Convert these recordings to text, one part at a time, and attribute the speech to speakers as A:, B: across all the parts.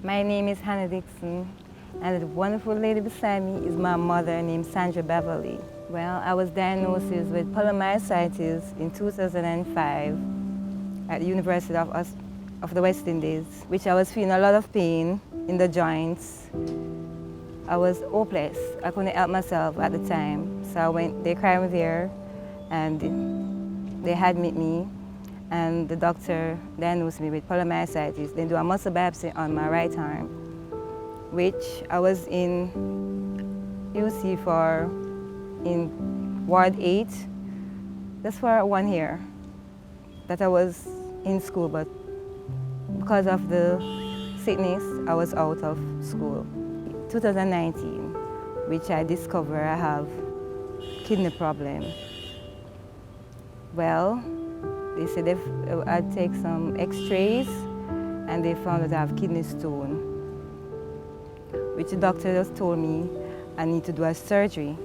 A: My name is Hannah Dixon, and the wonderful lady beside me is my mother named Sandra Beverly. Well, I was diagnosed with polymyositis in 2005 at the University of the West Indies, which I was feeling a lot of pain in the joints. I was hopeless. I couldn't help myself at the time. So they cried me there, and they admit me, and the doctor diagnosed me with polymyositis. They do a muscle biopsy on my right arm, which I was in UC in Ward 8. That's for 1 year that I was in school, but because of the sickness, I was out of school. 2019, which I discovered I have kidney problem. Well, they said I'd take some x-rays and they found that I have kidney stone, which the doctor just told me I need to do a surgery,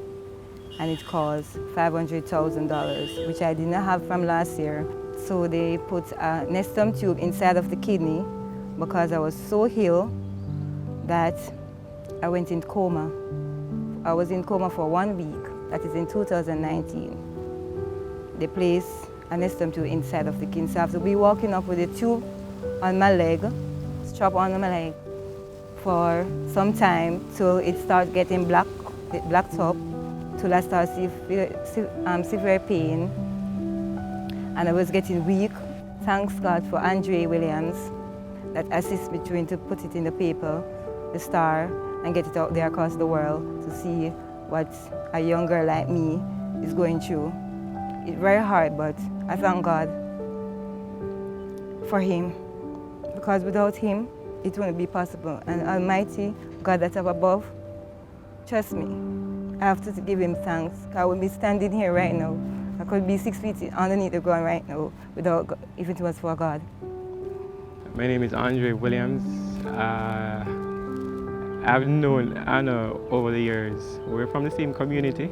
A: and it costs $500,000, which I did not have from last year. So they put a nestum tube inside of the kidney because I was so ill that I went in coma. I was in coma for 1 week, that is in 2019. They placed a nestum tube inside of the kidney, so I have to be walking up with a tube on my leg, strap on my leg, for some time till it starts getting blacked up, till I start severe pain. And I was getting weak. Thanks God for Andre Williams that assisted me trying to put it in the paper, the Star, and get it out there across the world to see what a young girl like me is going through. It's very hard, but I thank God for him, because without him, it wouldn't be possible. And Almighty God that's up above, trust me, I have to give him thanks. I would be standing here right now. I could be 6 feet underneath the ground right now without God, if it was for God.
B: My name is Andre Williams. I've known Anna over the years. We're from the same community,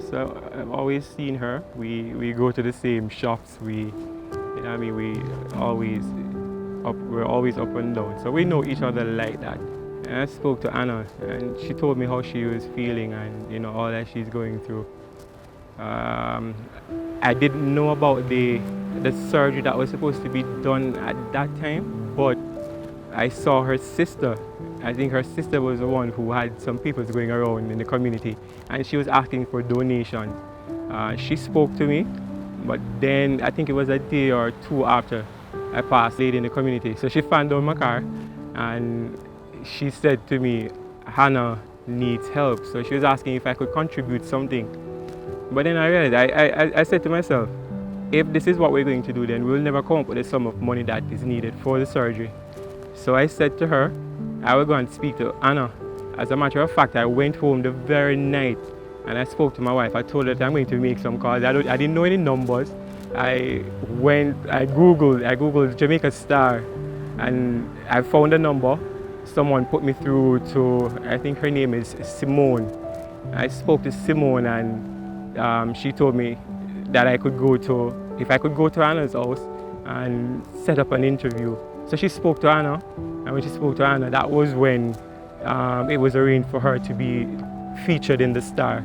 B: so I've always seen her. We go to the same shops. We're always up and down. So we know each other like that. And I spoke to Anna, and she told me how she was feeling and all that she's going through. I didn't know about the surgery that was supposed to be done at that time, but I saw her sister. I think her sister was the one who had some papers going around in the community, and she was asking for donations. She spoke to me, but then I think it was a day or two after I passed lady in the community. So she found out my car, and she said to me, Hannah needs help. So she was asking if I could contribute something. But then I realized, I said to myself, if this is what we're going to do, then we'll never come up with the sum of money that is needed for the surgery. So I said to her, I will go and speak to Anna. As a matter of fact, I went home the very night and I spoke to my wife. I told her that I'm going to make some calls. I didn't know any numbers. I Googled Jamaica Star, and I found a number. Someone put me through to, I think her name is Simone. I spoke to Simone, and she told me that if I could go to Anna's house and set up an interview. So she spoke to Anna, and when she spoke to Anna, that was when it was arranged for her to be featured in the Star.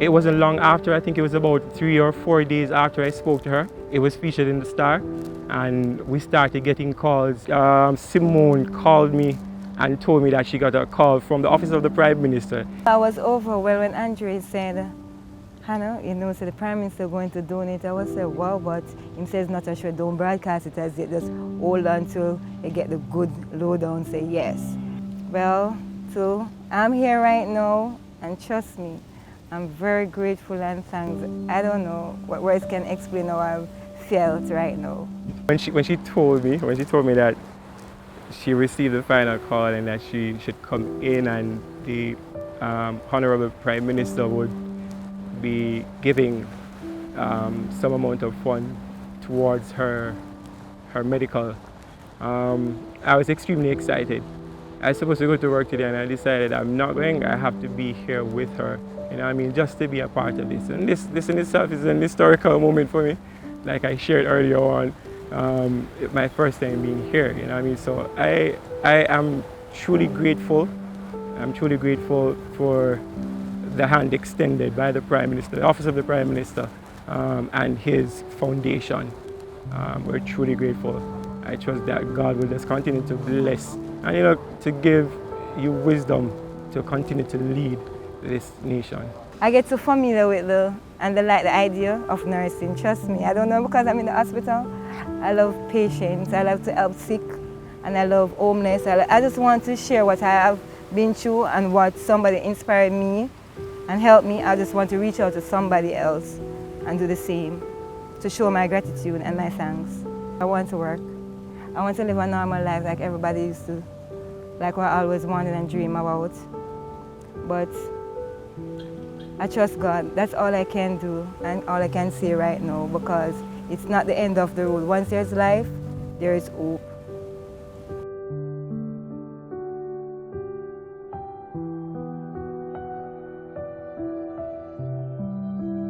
B: It wasn't long after, I think it was about 3 or 4 days after I spoke to her, it was featured in the Star, and we started getting calls. Simone called me and told me that she got a call from the office of the Prime Minister.
A: I was overwhelmed when Andre said, Hannah, so the Prime Minister going to donate. I was saying, wow, but he says not a sure, don't broadcast it as yet, just hold on till you get the good lowdown, say yes. Well, so I'm here right now, and trust me, I'm very grateful and thanks. I don't know what words can explain how I felt right now.
B: When she told me that she received the final call and that she should come in and the Honorable Prime Minister would be giving some amount of fund towards her medical, I was extremely excited. I was supposed to go to work today and I decided I'm not going. I have to be here with her, just to be a part of this. And this in itself is an historical moment for me. Like I shared earlier on, My first time being here, you know what I mean? So I am truly grateful. I'm truly grateful for the hand extended by the Prime Minister, the Office of the Prime Minister, and his foundation. We're truly grateful. I trust that God will just continue to bless and, you know, to give you wisdom to continue to lead this nation.
A: I get too familiar with the idea of nursing. Trust me, I don't know, because I'm in the hospital. I love patients, I love to help sick, and I love homeless. I just want to share what I have been through and what somebody inspired me and helped me. I just want to reach out to somebody else and do the same, to show my gratitude and my thanks. I want to work. I want to live a normal life like everybody used to, like what I always wanted and dream about. But I trust God. That's all I can do and all I can say right now, because it's not the end of the road. Once there's life, there is hope.